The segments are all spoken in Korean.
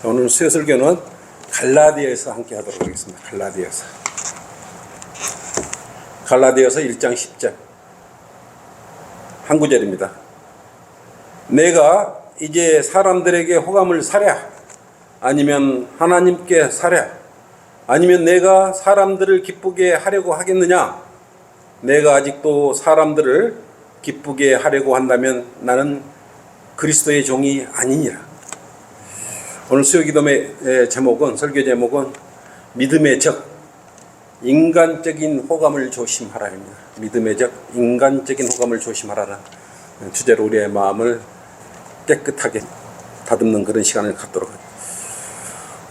오늘 수요 설교는 갈라디아에서 함께 하도록 하겠습니다. 갈라디아서 1장 10절 한 구절입니다. 내가 이제 사람들에게 호감을 사랴 아니면 하나님께 사랴 아니면 내가 사람들을 기쁘게 하려고 하겠느냐? 내가 아직도 사람들을 기쁘게 하려고 한다면 나는 그리스도의 종이 아니니라. 오늘 수요 기도의 제목은, 설교 제목은 믿음의 적, 인간적인 호감을 조심하라입니다. 믿음의 적, 인간적인 호감을 조심하라는 주제로 우리의 마음을 깨끗하게 다듬는 그런 시간을 갖도록 합니다.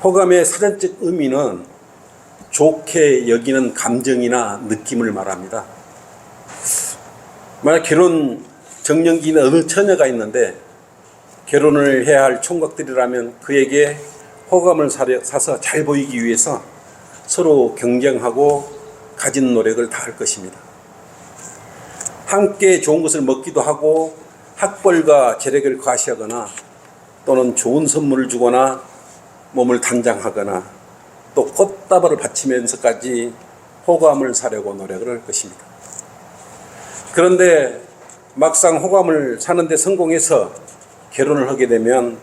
호감의 사전적 의미는 좋게 여기는 감정이나 느낌을 말합니다. 만약 결혼 정년기인 어느 처녀가 있는데 결혼을 해야 할 총각들이라면 그에게 호감을 사서 잘 보이기 위해서 서로 경쟁하고 가진 노력을 다할 것입니다. 함께 좋은 것을 먹기도 하고 학벌과 재력을 과시하거나 또는 좋은 선물을 주거나 몸을 단장하거나 또 꽃다발을 바치면서까지 호감을 사려고 노력을 할 것입니다. 그런데 막상 호감을 사는 데 성공해서 결혼을 하게 되면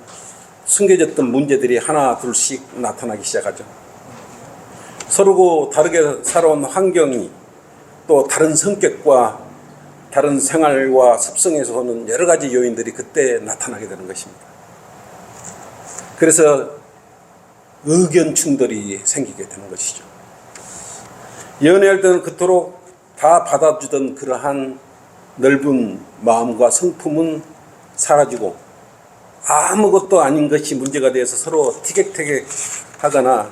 숨겨졌던 문제들이 하나 둘씩 나타나기 시작하죠. 서로 다르게 살아온 환경이 또 다른 성격과 다른 생활과 습성에서 오는 여러 가지 요인들이 그때 나타나게 되는 것입니다. 그래서 의견 충돌이 생기게 되는 것이죠. 연애할 때는 그토록 다 받아주던 그러한 넓은 마음과 성품은 사라지고 아무것도 아닌 것이 문제가 되어서 서로 티격태격 하거나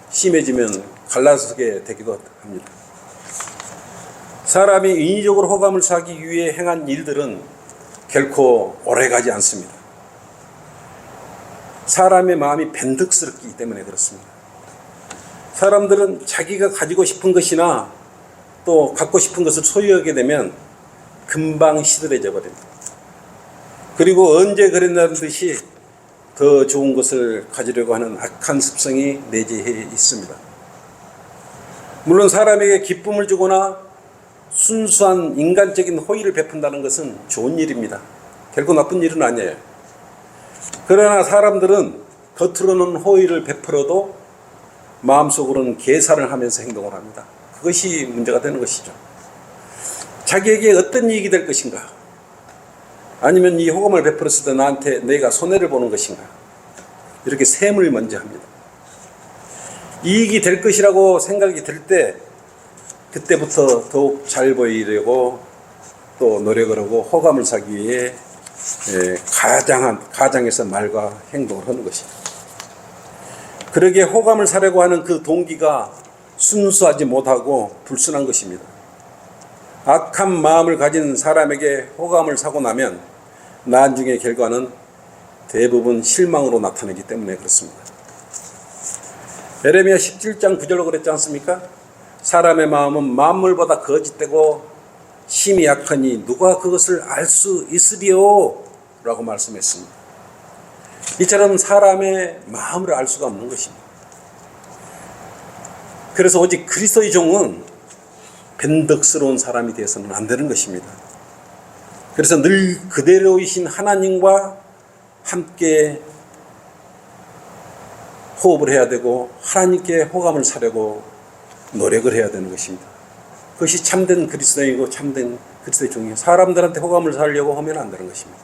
심해지면 갈라서게 되기도 합니다. 사람이 인위적으로 호감을 사기 위해 행한 일들은 결코 오래가지 않습니다. 사람의 마음이 변덕스럽기 때문에 그렇습니다. 사람들은 자기가 가지고 싶은 것이나 또 갖고 싶은 것을 소유하게 되면 금방 시들해져 버립니다. 그리고 언제 그랬다는 듯이 더 좋은 것을 가지려고 하는 악한 습성이 내재해 있습니다. 물론 사람에게 기쁨을 주거나 순수한 인간적인 호의를 베푼다는 것은 좋은 일입니다. 결코 나쁜 일은 아니에요. 그러나 사람들은 겉으로는 호의를 베풀어도 마음속으로는 계산을 하면서 행동을 합니다. 그것이 문제가 되는 것이죠. 자기에게 어떤 이익이 될 것인가? 아니면 이 호감을 베풀었을 때 나한테 내가 손해를 보는 것인가? 이렇게 셈을 먼저 합니다. 이익이 될 것이라고 생각이 들 때 그때부터 더욱 잘 보이려고 또 노력을 하고 호감을 사기 위해 가장에서 말과 행동을 하는 것입니다. 그러기에 호감을 사려고 하는 그 동기가 순수하지 못하고 불순한 것입니다. 악한 마음을 가진 사람에게 호감을 사고 나면 나중의 결과는 대부분 실망으로 나타나기 때문에 그렇습니다. 에레미야 17장 9절로 그랬지 않습니까? 사람의 마음은 만물보다 거짓되고 심히 약하니 누가 그것을 알 수 있으리요? 라고 말씀했습니다. 이처럼 사람의 마음을 알 수가 없는 것입니다. 그래서 오직 그리스도의 종은 변덕스러운 사람이 되어서는 안 되는 것입니다. 그래서 늘 그대로이신 하나님과 함께 호흡을 해야 되고 하나님께 호감을 사려고 노력을 해야 되는 것입니다. 그것이 참된 그리스도인이고 참된 그리스도의 종이에요. 사람들한테 호감을 사려고 하면 안 되는 것입니다.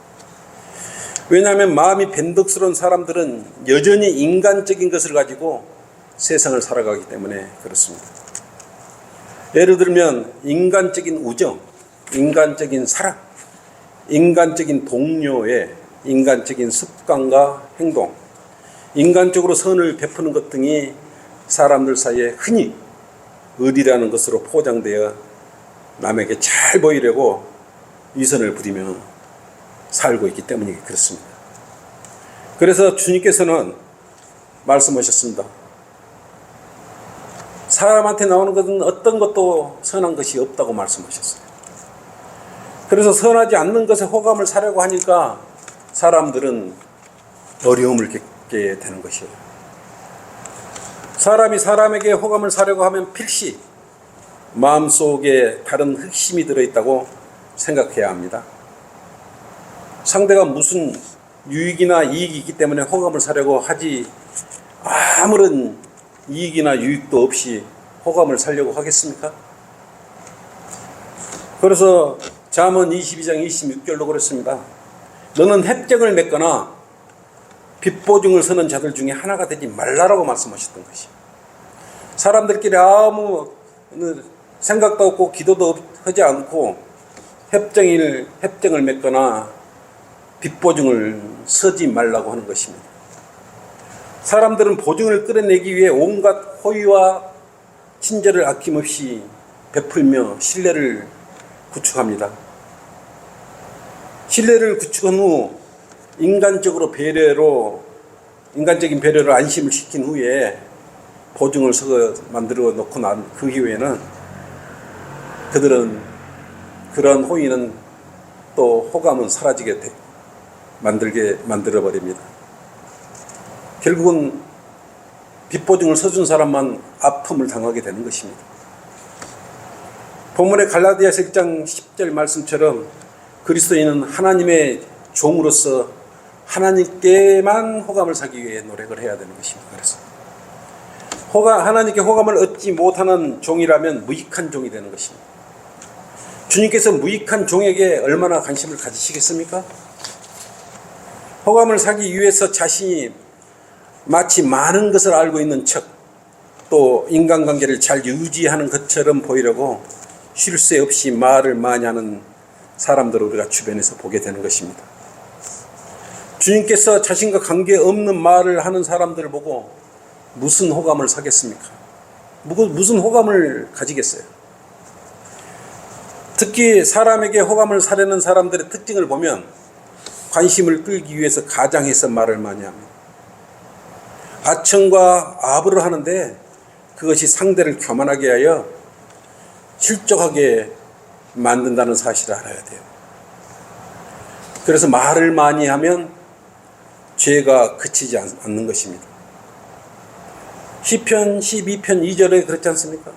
왜냐하면 마음이 변덕스러운 사람들은 여전히 인간적인 것을 가지고 세상을 살아가기 때문에 그렇습니다. 예를 들면 인간적인 우정, 인간적인 사랑, 인간적인 동료의 인간적인 습관과 행동, 인간적으로 선을 베푸는 것 등이 사람들 사이에 흔히 의리라는 것으로 포장되어 남에게 잘 보이려고 위선을 부리며 살고 있기 때문에 그렇습니다. 그래서 주님께서는 말씀하셨습니다. 사람한테 나오는 것은 어떤 것도 선한 것이 없다고 말씀하셨어요. 그래서 선하지 않는 것에 호감을 사려고 하니까 사람들은 어려움을 받게 되는 것이에요. 사람이 사람에게 호감을 사려고 하면 필시 마음속에 다른 흑심이 들어있다고 생각해야 합니다. 상대가 무슨 유익이나 이익이 있기 때문에 호감을 사려고 하지 아무런 이익이나 유익도 없이 호감을 사려고 하겠습니까? 그래서 잠언 22장 26절로 그랬습니다. 너는 협정을 맺거나 빚보증을 서는 자들 중에 하나가 되지 말라라고 말씀하셨던 것이. 사람들끼리 아무 생각도 없고 기도도 하지 않고 협정을 맺거나 빚보증을 서지 말라고 하는 것입니다. 사람들은 보증을 끌어내기 위해 온갖 호의와 친절을 아낌없이 베풀며 신뢰를 구축합니다. 신뢰를 구축한 후 인간적인 배려로 안심을 시킨 후에 보증을 만들어 놓고 난 그 이후에는 그들은 그러한 호의는 또 호감은 사라지게 만들어 버립니다. 결국은 빚보증을 서준 사람만 아픔을 당하게 되는 것입니다. 본문의 갈라디아서 1장 10절 말씀처럼 그리스도인은 하나님의 종으로서 하나님께만 호감을 사기 위해 노력을 해야 되는 것입니다. 그래서 하나님께 호감을 얻지 못하는 종이라면 무익한 종이 되는 것입니다. 주님께서 무익한 종에게 얼마나 관심을 가지시겠습니까? 호감을 사기 위해서 자신이 마치 많은 것을 알고 있는 척, 또 인간관계를 잘 유지하는 것처럼 보이려고 쉴 새 없이 말을 많이 하는 사람들을 우리가 주변에서 보게 되는 것입니다. 주님께서 자신과 관계없는 말을 하는 사람들을 보고 무슨 호감을 사겠습니까? 무슨 호감을 가지겠어요? 특히 사람에게 호감을 사려는 사람들의 특징을 보면 관심을 끌기 위해서 가장해서 말을 많이 합니다. 아첨과 아부를 하는데 그것이 상대를 교만하게 하여 실족하게 만든다는 사실을 알아야 돼요. 그래서 말을 많이 하면 죄가 그치지 않는 것입니다. 시편 12편 2절에 그렇지 않습니까?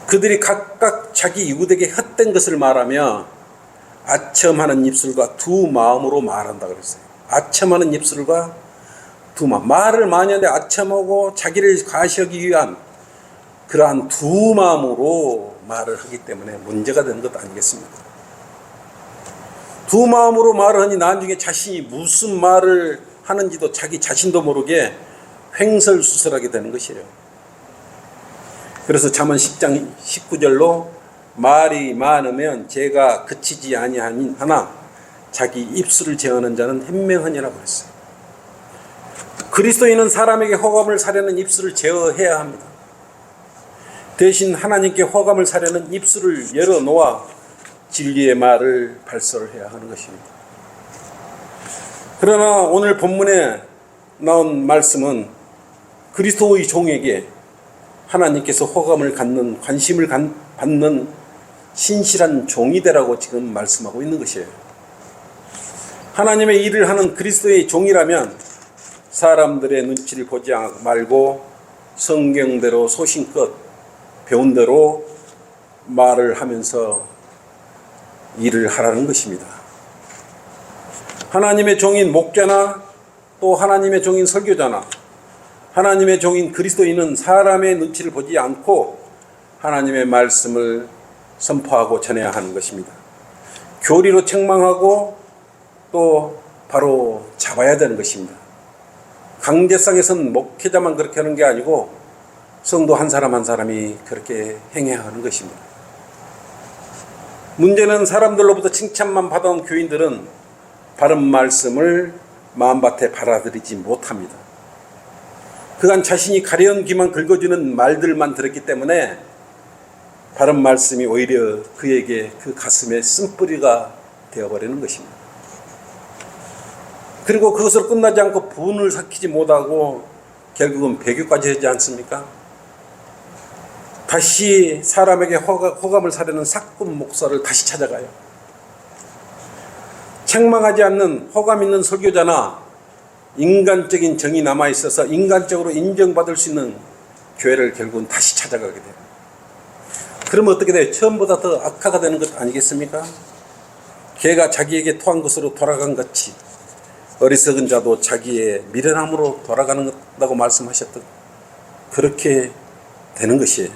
그들이 각각 자기 이웃에게 헛된 것을 말하며 아첨하는 입술과 두 마음으로 말한다 그랬어요. 아첨하는 입술과 두 마음. 말을 많이 하는데 아첨하고 자기를 과시하기 위한 그러한 두 마음으로 말을 하기 때문에 문제가 되는 것 아니겠습니까? 두 마음으로 말을 하니 나중에 자신이 무슨 말을 하는지도 자기 자신도 모르게 횡설수설하게 되는 것이에요. 그래서 잠언 10장 19절로 말이 많으면 죄가 그치지 아니하나 자기 입술을 제어하는 자는 현명하니라고 했어요. 그리스도인은 사람에게 호감을 사려는 입술을 제어해야 합니다. 대신 하나님께 호감을 사려는 입술을 열어놓아 진리의 말을 발설해야 하는 것입니다. 그러나 오늘 본문에 나온 말씀은 그리스도의 종에게 하나님께서 호감을 갖는, 관심을 받는 신실한 종이 되라고 지금 말씀하고 있는 것이에요. 하나님의 일을 하는 그리스도의 종이라면 사람들의 눈치를 보지 말고 성경대로 소신껏 배운 대로 말을 하면서 일을 하라는 것입니다. 하나님의 종인 목자나 또 하나님의 종인 설교자나 하나님의 종인 그리스도인은 사람의 눈치를 보지 않고 하나님의 말씀을 선포하고 전해야 하는 것입니다. 교리로 책망하고 또 바로 잡아야 되는 것입니다. 강제성에서는 목회자만 그렇게 하는 게 아니고 성도 한 사람 한 사람이 그렇게 행해야 하는 것입니다. 문제는 사람들로부터 칭찬만 받아온 교인들은 바른 말씀을 마음밭에 받아들이지 못합니다. 그간 자신이 가려운 귀만 긁어주는 말들만 들었기 때문에 바른 말씀이 오히려 그에게 그 가슴에 쓴뿌리가 되어버리는 것입니다. 그리고 그것으로 끝나지 않고 분을 삭히지 못하고 결국은 배교까지 하지 않습니까? 다시 사람에게 호감을 사려는 사꾼 목사를 다시 찾아가요. 책망하지 않는 호감 있는 설교자나 인간적인 정이 남아있어서 인간적으로 인정받을 수 있는 교회를 결국은 다시 찾아가게 돼요. 그러면 어떻게 돼요? 처음보다 더 악화가 되는 것 아니겠습니까? 개가 자기에게 토한 것으로 돌아간 같이 어리석은 자도 자기의 미련함으로 돌아가는 것이라고 말씀하셨던, 그렇게 되는 것이에요.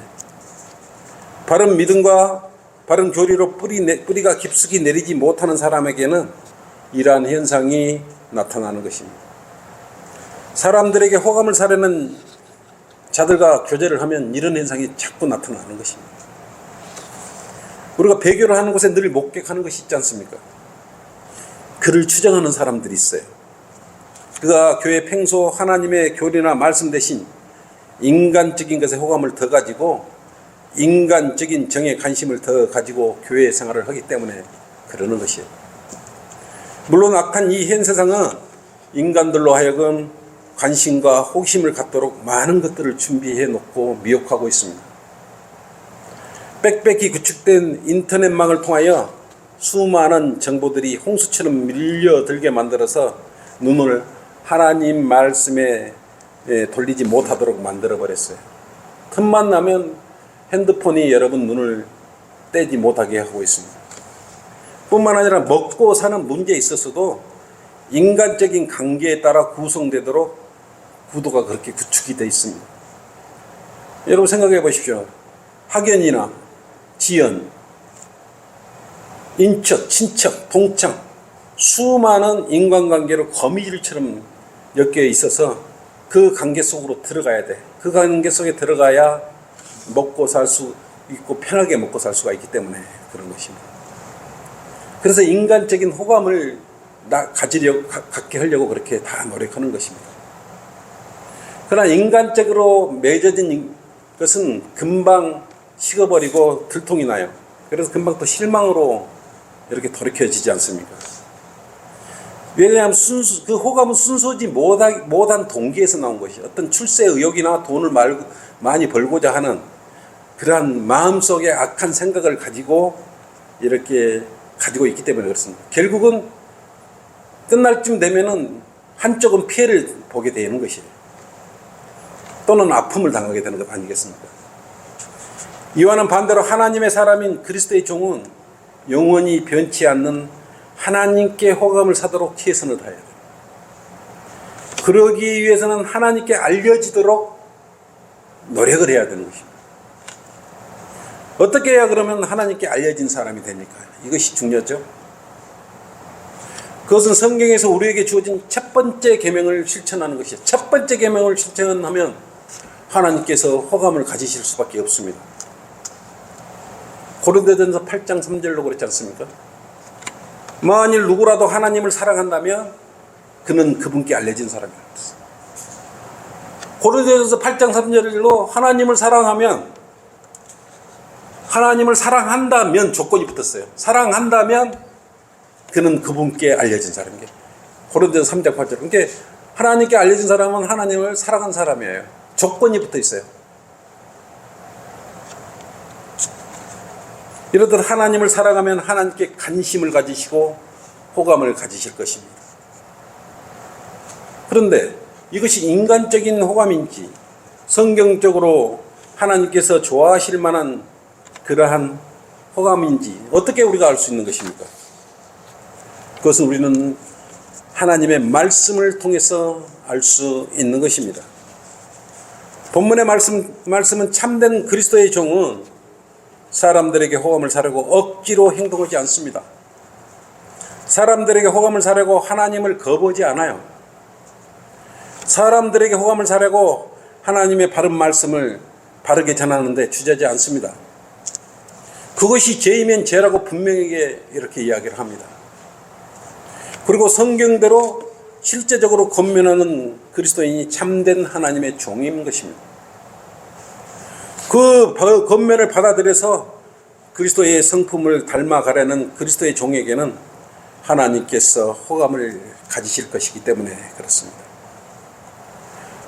바른 믿음과 바른 교리로 뿌리가 깊숙이 내리지 못하는 사람에게는 이러한 현상이 나타나는 것입니다. 사람들에게 호감을 사려는 자들과 교제를 하면 이런 현상이 자꾸 나타나는 것입니다. 우리가 배교를 하는 곳에 늘 목격하는 것이 있지 않습니까? 그를 추정하는 사람들이 있어요. 그가 교회 평소 하나님의 교리나 말씀 대신 인간적인 것에 호감을 더 가지고 인간적인 정에 관심을 더 가지고 교회 생활을 하기 때문에 그러는 것이에요. 물론 악한 이 현 세상은 인간들로 하여금 관심과 호기심을 갖도록 많은 것들을 준비해 놓고 미혹하고 있습니다. 빽빽히 구축된 인터넷망을 통하여 수많은 정보들이 홍수처럼 밀려들게 만들어서 눈을 하나님 말씀에 돌리지 못하도록 만들어버렸어요. 틈만 나면 핸드폰이 여러분 눈을 떼지 못하게 하고 있습니다. 뿐만 아니라 먹고 사는 문제에 있어서도 인간적인 관계에 따라 구성되도록 구도가 그렇게 구축이 되어 있습니다. 여러분 생각해 보십시오. 학연이나 지연, 인척, 친척, 동창, 수많은 인간관계로 거미줄처럼 엮여 있어서 그 관계 속으로 들어가야 돼. 그 관계 속에 들어가야 먹고 살 수 있고 편하게 먹고 살 수가 있기 때문에 그런 것입니다. 그래서 인간적인 호감을 갖게 하려고 그렇게 다 노력하는 것입니다. 그러나 인간적으로 맺어진 것은 금방 식어버리고 들통이 나요. 그래서 금방 또 실망으로 이렇게 돌이켜지지 않습니까? 왜냐하면 그 호감은 순수하지 못한 동기에서 나온 것이 어떤 출세 의욕이나 돈을 많이 벌고자 하는 그러한 마음속에 악한 생각을 가지고 이렇게 가지고 있기 때문에 그렇습니다. 결국은 끝날 쯤 되면은 한쪽은 피해를 보게 되는 것이에요. 또는 아픔을 당하게 되는 것 아니겠습니까? 이와는 반대로 하나님의 사람인 그리스도의 종은 영원히 변치 않는 하나님께 호감을 사도록 최선을 다해야 돼요. 그러기 위해서는 하나님께 알려지도록 노력을 해야 되는 것입니다. 어떻게 해야 그러면 하나님께 알려진 사람이 됩니까? 이것이 중요하죠. 그것은 성경에서 우리에게 주어진 첫 번째 계명을 실천하는 것이죠. 첫 번째 계명을 실천하면 하나님께서 호감을 가지실 수밖에 없습니다. 고린도전서 8장 3절로 그렇지 않습니까? 만일 누구라도 하나님을 사랑한다면 그는 그분께 알려진 사람이다. 고린도전서 8장 3절로 하나님을 사랑한다면 조건이 붙었어요. 사랑한다면 그는 그분께 알려진 사람이에요. 고린도전서 3장 8절. 그러니까 하나님께 알려진 사람은 하나님을 사랑한 사람이에요. 조건이 붙어 있어요. 이렇듯 하나님을 사랑하면 하나님께 관심을 가지시고 호감을 가지실 것입니다. 그런데 이것이 인간적인 호감인지 성경적으로 하나님께서 좋아하실 만한 그러한 호감인지 어떻게 우리가 알 수 있는 것입니까? 그것은 우리는 하나님의 말씀을 통해서 알 수 있는 것입니다. 본문의 말씀은 참된 그리스도의 종은 사람들에게 호감을 사려고 억지로 행동하지 않습니다. 사람들에게 호감을 사려고 하나님을 거부하지 않아요. 사람들에게 호감을 사려고 하나님의 바른 말씀을 바르게 전하는데 주저하지 않습니다. 그것이 죄이면 죄라고 분명하게 이렇게 이야기를 합니다. 그리고 성경대로 실제적으로 권면하는 그리스도인이 참된 하나님의 종인 것입니다. 그 권면을 받아들여서 그리스도의 성품을 닮아가려는 그리스도의 종에게는 하나님께서 호감을 가지실 것이기 때문에 그렇습니다.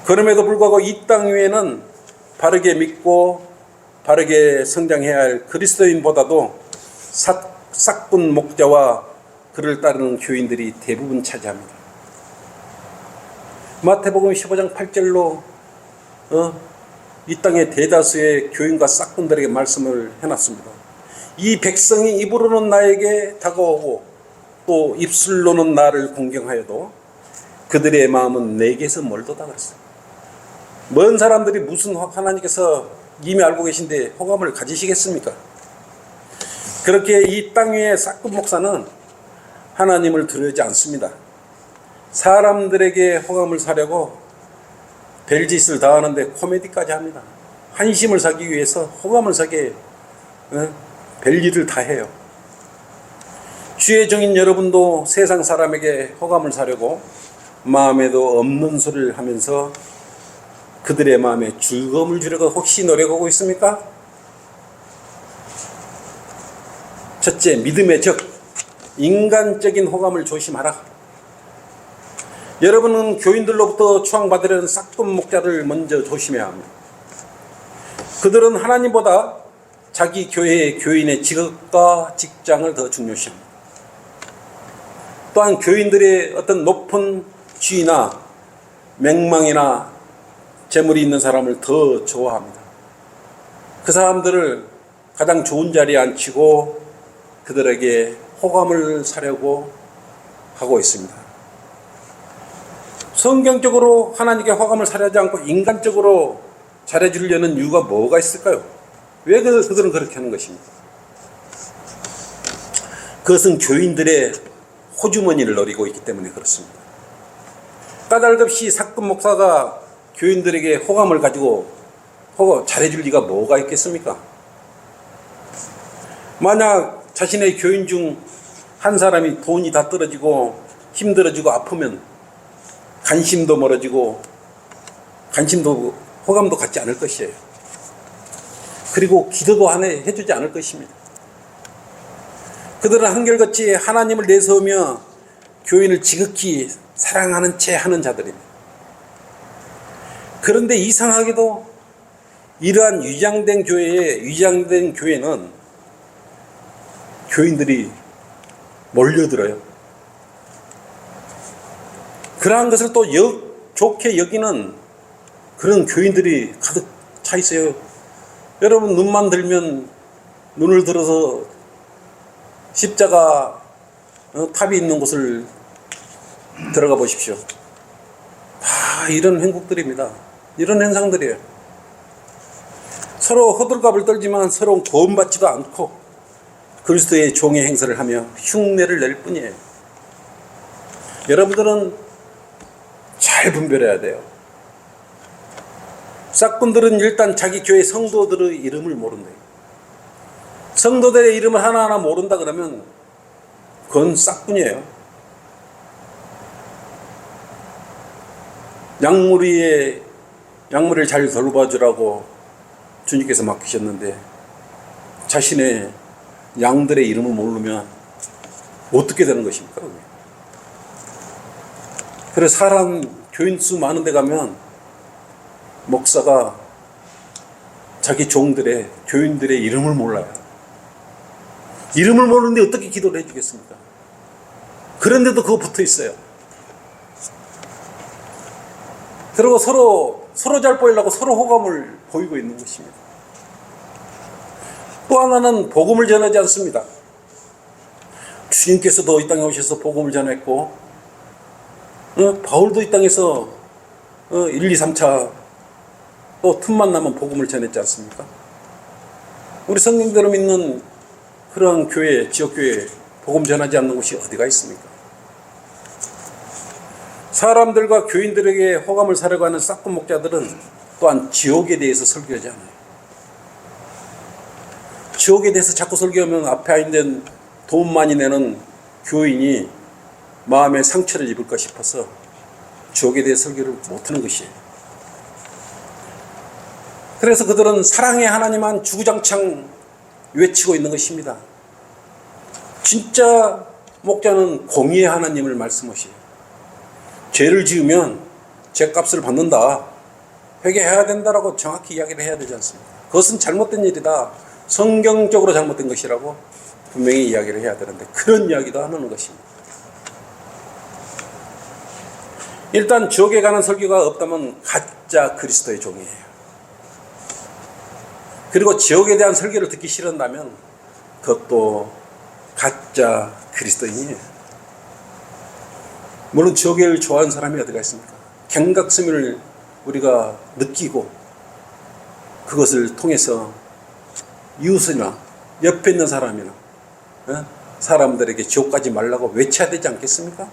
그럼에도 불구하고 이 땅 위에는 바르게 믿고 바르게 성장해야 할 그리스도인보다도 싹군 목자와 그를 따르는 교인들이 대부분 차지합니다. 마태복음 15장 8절로 이 땅의 대다수의 교인과 싹군들에게 말씀을 해놨습니다. 이 백성이 입으로는 나에게 다가오고 또 입술로는 나를 공경하여도 그들의 마음은 내게서 멀도다 그랬어요. 먼 사람들이 무슨 하나님께서 이미 알고 계신데 호감을 가지시겠습니까? 그렇게 이 땅 위의 싹군 목사는 하나님을 두려워하지 않습니다. 사람들에게 호감을 사려고 별짓을 다 하는데 코미디까지 합니다. 환심을 사기 위해서 호감을 사게 별일을 다 해요. 주의 종인 여러분도 세상 사람에게 호감을 사려고 마음에도 없는 소리를 하면서 그들의 마음에 즐거움을 주려고 혹시 노력하고 있습니까? 첫째, 믿음의 적, 인간적인 호감을 조심하라. 여러분은 교인들로부터 추앙받으려는 싹군 목자를 먼저 조심해야 합니다. 그들은 하나님보다 자기 교회의 교인의 직업과 직장을 더 중요시합니다. 또한 교인들의 어떤 높은 지위나 명망이나 재물이 있는 사람을 더 좋아합니다. 그 사람들을 가장 좋은 자리에 앉히고 그들에게 호감을 사려고 하고 있습니다. 성경적으로 하나님께 호감을 사려하지 않고 인간적으로 잘해주려는 이유가 뭐가 있을까요? 왜 그들은 그렇게 하는 것입니까? 그것은 교인들의 호주머니를 노리고 있기 때문에 그렇습니다. 까닭없이 싹군 목사가 교인들에게 호감을 가지고 잘해줄 리가 뭐가 있겠습니까? 만약 자신의 교인 중 한 사람이 돈이 다 떨어지고 힘들어지고 아프면 관심도 멀어지고 호감도 갖지 않을 것이에요. 그리고 기도도 해주지 않을 것입니다. 그들은 한결같이 하나님을 내세우며 교인을 지극히 사랑하는 채 하는 자들입니다. 그런데 이상하게도 이러한 위장된 교회는 교인들이 몰려들어요. 그러한 것을 또 좋게 여기는 그런 교인들이 가득 차 있어요. 여러분 눈만 들면 눈을 들어서 십자가 탑이 있는 곳을 들어가 보십시오. 다 이런 행국들입니다. 이런 현상들이에요. 서로 호들갑을 떨지만 서로 구원받지도 않고 그리스도의 종의 행사를 하며 흉내를 낼 뿐이에요. 여러분들은 잘 분별해야 돼요. 싹군들은 일단 자기 교회 성도들의 이름을 모른대요. 성도들의 이름을 하나하나 모른다 그러면 그건 싹군이에요. 양무리를 잘 돌봐주라고 주님께서 맡기셨는데 자신의 양들의 이름을 모르면 어떻게 되는 것입니까? 그래서 교인 수 많은 데 가면 목사가 자기 종들의 교인들의 이름을 몰라요. 이름을 모르는데 어떻게 기도를 해주겠습니까? 그런데도 그거 붙어 있어요. 그리고 서로 잘 보이려고 서로 호감을 보이고 있는 것입니다. 또 하나는 복음을 전하지 않습니다. 주님께서도 이 땅에 오셔서 복음을 전했고 바울도 이 땅에서 1, 2, 3차 또 틈만 나면 복음을 전했지 않습니까? 우리 성경대로 믿는 그런 교회, 지역교회 복음 전하지 않는 곳이 어디가 있습니까? 사람들과 교인들에게 호감을 사려고 하는 싹군 목자들은 또한 지옥에 대해서 설교하지 않아요. 지옥에 대해서 자꾸 설교하면 앞에 있는 돈 많이 내는 교인이 마음에 상처를 입을까 싶어서 지옥에 대해 설교를 못하는 것이에요. 그래서 그들은 사랑의 하나님만 주구장창 외치고 있는 것입니다. 진짜 목자는 공의의 하나님을 말씀하시요. 죄를 지으면 죄값을 받는다. 회개해야 된다라고 정확히 이야기를 해야 되지 않습니까? 그것은 잘못된 일이다. 성경적으로 잘못된 것이라고 분명히 이야기를 해야 되는데 그런 이야기도 안 하는 것입니다. 일단 지옥에 가는 설교가 없다면 가짜 그리스도의 종이에요. 그리고 지옥에 대한 설교를 듣기 싫은다면 그것도 가짜 그리스도인이에요. 물론 지옥을 좋아하는 사람이 어디가 있습니까? 경각심을 우리가 느끼고 그것을 통해서 이웃이나 옆에 있는 사람이나 사람들에게 지옥 가지 말라고 외쳐야 되지 않겠습니까?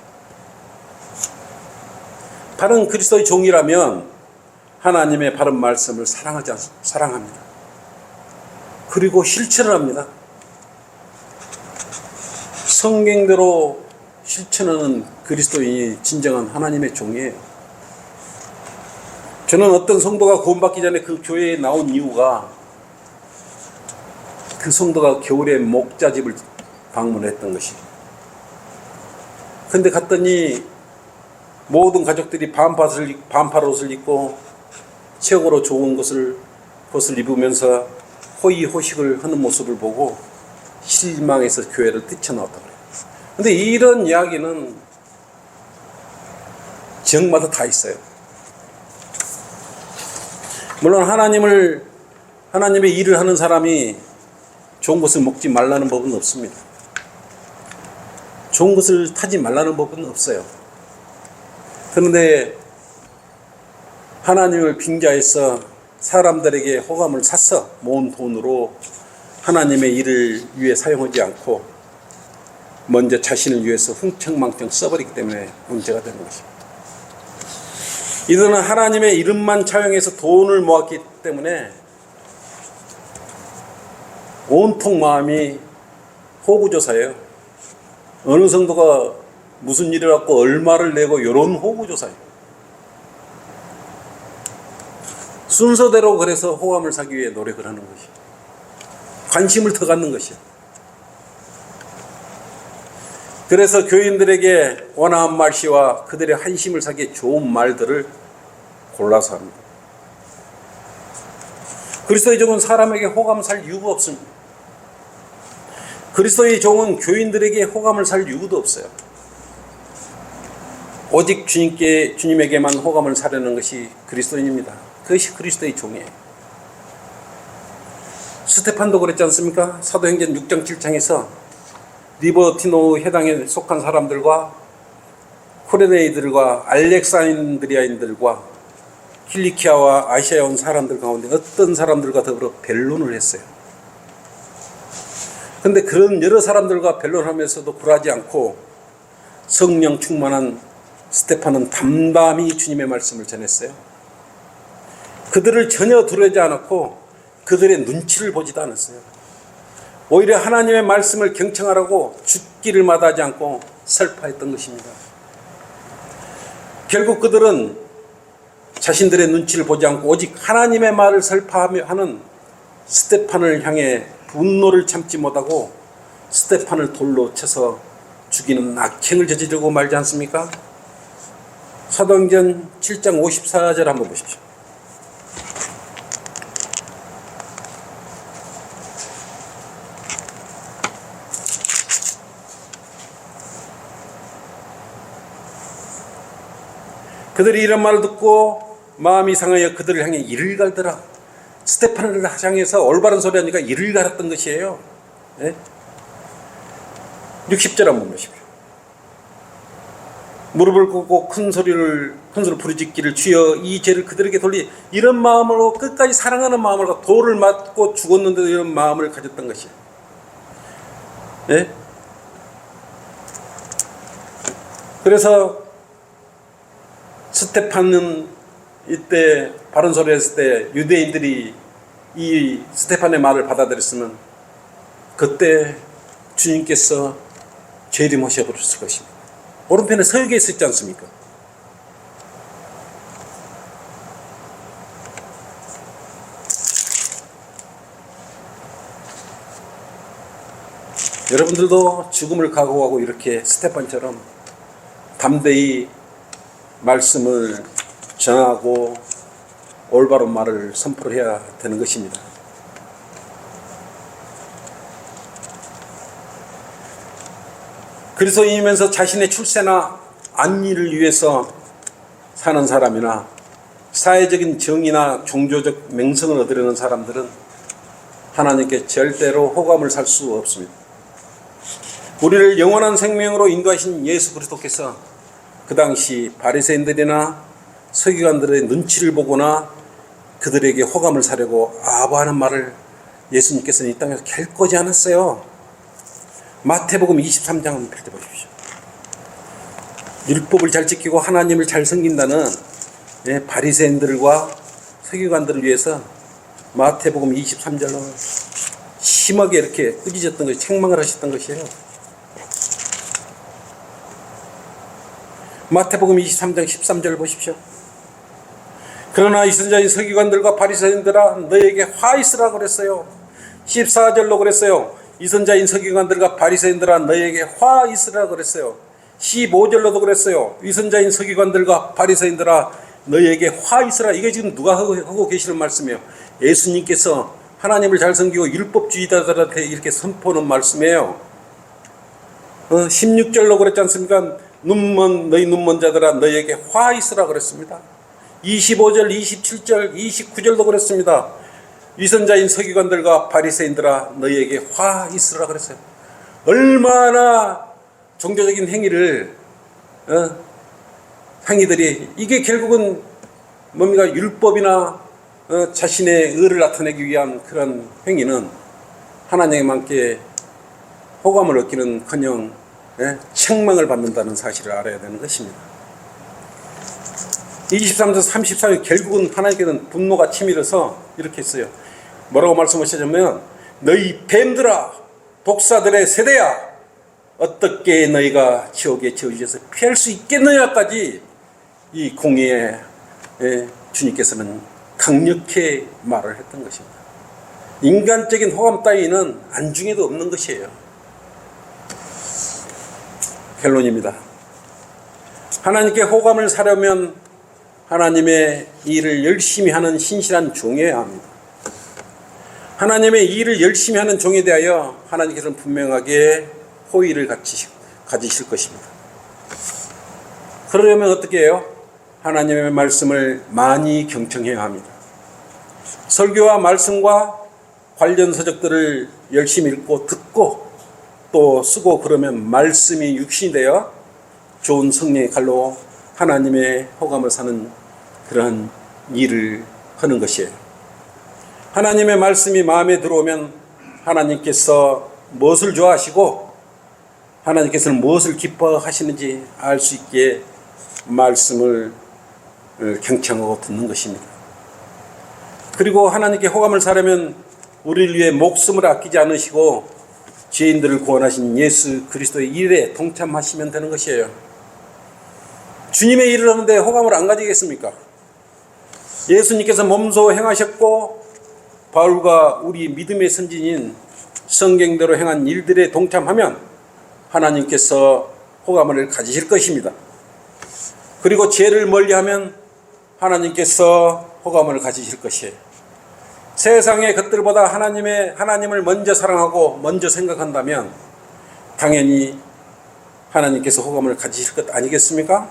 바른 그리스도의 종이라면 하나님의 바른 말씀을 사랑합니다. 그리고 실천을 합니다. 성경대로 실천하는 그리스도인이 진정한 하나님의 종이에요. 저는 어떤 성도가 구원받기 전에 그 교회에 나온 이유가 그 성도가 겨울에 목자집을 방문했던 것이. 근데 갔더니 모든 가족들이 반팔 옷을 입고 최고로 좋은 것을 입으면서 호의호식을 하는 모습을 보고 실망해서 교회를 뛰쳐나왔다고 그래요. 근데 이런 이야기는 지역마다 다 있어요. 물론 하나님의 일을 하는 사람이 좋은 것을 먹지 말라는 법은 없습니다. 좋은 것을 타지 말라는 법은 없어요. 그런데 하나님을 빙자해서 사람들에게 호감을 사서 모은 돈으로 하나님의 일을 위해 사용하지 않고 먼저 자신을 위해서 흥청망청 써버리기 때문에 문제가 되는 것입니다. 이들은 하나님의 이름만 차용해서 돈을 모았기 때문에 온통 마음이 호구조사예요. 어느 성도가 무슨 일을 갖고 얼마를 내고 이런 호구조사예요. 순서대로 그래서 호감을 사기 위해 노력을 하는 것이, 관심을 더 갖는 것이요. 그래서 교인들에게 원화한 말씨와 그들의 한심을 사기에 좋은 말들을 골라서 합니다. 그리스도의 종은 사람에게 호감을 살 이유가 없습니다. 그리스도의 종은 교인들에게 호감을 살 이유도 없어요. 오직 주님에게만 호감을 사려는 것이 그리스도인입니다. 그것이 그리스도의 종이에요. 스테판도 그랬지 않습니까? 사도행전 6장 7장에서 리버티노 해당에 속한 사람들과 코레네이들과 알렉산드리아인들과 킬리키아와 아시아에 온 사람들 가운데 어떤 사람들과 더불어 변론을 했어요. 그런데 그런 여러 사람들과 변론하면서도 굴하지 않고 성령 충만한 스테판은 담담히 주님의 말씀을 전했어요. 그들을 전혀 두려워하지 않았고 그들의 눈치를 보지도 않았어요. 오히려 하나님의 말씀을 경청하라고 죽기를 마다하지 않고 설파했던 것입니다. 결국 그들은 자신들의 눈치를 보지 않고 오직 하나님의 말을 설파하며 하는 스테판을 향해 분노를 참지 못하고 스테판을 돌로 쳐서 죽이는 악행을 저지르고 말지 않습니까? 사도행전 7장 54절 한번 보십시오. 그들이 이런 말을 듣고 마음이 상하여 그들을 향해 이를 갈더라. 스테판을 향해서 올바른 소리 하니까 이를 갈았던 것이에요. 네? 60절 한번 보십시오. 무릎을 꿇고 큰 소리로 부르짖기를 주여 이 죄를 그들에게 돌리, 이런 마음으로 끝까지 사랑하는 마음을 갖고 돌을 맞고 죽었는데도 이런 마음을 가졌던 것이에요. 네? 그래서 스테판은 이때 바른 소리 했을 때 유대인들이 이 스테판의 말을 받아들였으면 그때 주님께서 재림하셔 버렸을 것입니다. 오른편에 서유기에 있었지 않습니까? 여러분들도 죽음을 각오하고 이렇게 스테판처럼 담대히 말씀을 전하고 올바른 말을 선포해야 되는 것입니다. 그리스도인이면서 자신의 출세나 안위를 위해서 사는 사람이나 사회적인 정의나 종교적 명성을 얻으려는 사람들은 하나님께 절대로 호감을 살 수 없습니다. 우리를 영원한 생명으로 인도하신 예수 그리스도께서 그 당시 바리새인들이나 서기관들의 눈치를 보거나 그들에게 호감을 사려고 아부하는 말을 예수님께서는 이 땅에서 결코 하지 않았어요. 마태복음 23장 한번 펼쳐보십시오. 율법을 잘 지키고 하나님을 잘 섬긴다는 바리새인들과 서기관들을 위해서 마태복음 23절로 심하게 이렇게 꾸짖었던 것이, 책망을 하셨던 것이에요. 마태복음 23장 13절 보십시오. 그러나 이선자인 서기관들과 바리새인들아 너에게 화 있으라 그랬어요. 14절로 그랬어요. 이선자인 서기관들과 바리새인들아 너에게 화 있으라 그랬어요. 15절로도 그랬어요. 이선자인 서기관들과 바리새인들아 너에게 화 있으라. 이게 지금 누가 하고 계시는 말씀이에요? 예수님께서 하나님을 잘 섬기고 율법주의자들한테 이렇게 선포하는 말씀이에요. 16절로 그랬지 않습니까? 너희 눈먼 자들아 너에게 화 있으라 그랬습니다. 25절, 27절, 29절도 그랬습니다. 위선자인 서기관들과 바리새인들아 너희에게 화 있으라 그랬어요. 얼마나 종교적인 행위를 행위들이 이게 결국은 뭡니까? 율법이나 자신의 의를 나타내기 위한 그런 행위는 하나님께 호감을 얻기는커녕 책망을 받는다는 사실을 알아야 되는 것입니다. 23절 34절 결국은 하나님께는 분노가 치밀어서 이렇게 했어요. 뭐라고 말씀하시냐면 너희 뱀들아 독사들의 세대야 어떻게 너희가 지옥에 저주에서 피할 수 있겠느냐까지 이 공의에 주님께서는 강력히 말을 했던 것입니다. 인간적인 호감 따위는 안중에도 없는 것이에요. 결론입니다. 하나님께 호감을 사려면 하나님의 일을 열심히 하는 신실한 종이어야 합니다. 하나님의 일을 열심히 하는 종에 대하여 하나님께서는 분명하게 호의를 가지실 것입니다. 그러려면 어떻게 해요? 하나님의 말씀을 많이 경청해야 합니다. 설교와 말씀과 관련 서적들을 열심히 읽고 듣고 또 쓰고 그러면 말씀이 육신이 되어 좋은 성령의 칼로 하나님의 호감을 사는 그런 일을 하는 것이에요. 하나님의 말씀이 마음에 들어오면 하나님께서 무엇을 좋아하시고 하나님께서는 무엇을 기뻐하시는지 알 수 있게 말씀을 경청하고 듣는 것입니다. 그리고 하나님께 호감을 사려면 우리를 위해 목숨을 아끼지 않으시고 죄인들을 구원하신 예수 그리스도의 일에 동참하시면 되는 것이에요. 주님의 일을 하는데 호감을 안 가지겠습니까? 예수님께서 몸소 행하셨고 바울과 우리 믿음의 선진인 성경대로 행한 일들에 동참하면 하나님께서 호감을 가지실 것입니다. 그리고 죄를 멀리하면 하나님께서 호감을 가지실 것이에요. 세상의 것들보다 하나님을 먼저 사랑하고 먼저 생각한다면 당연히 하나님께서 호감을 가지실 것 아니겠습니까?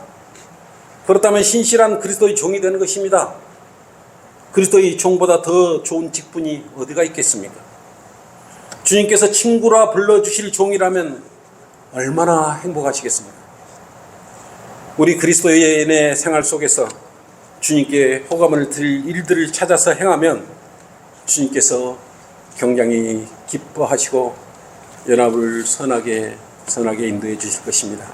그렇다면 신실한 그리스도의 종이 되는 것입니다. 그리스도의 종보다 더 좋은 직분이 어디가 있겠습니까? 주님께서 친구라 불러주실 종이라면 얼마나 행복하시겠습니까? 우리 그리스도인의 생활 속에서 주님께 호감을 드릴 일들을 찾아서 행하면 주님께서 굉장히 기뻐하시고 연합을 선하게 인도해 주실 것입니다.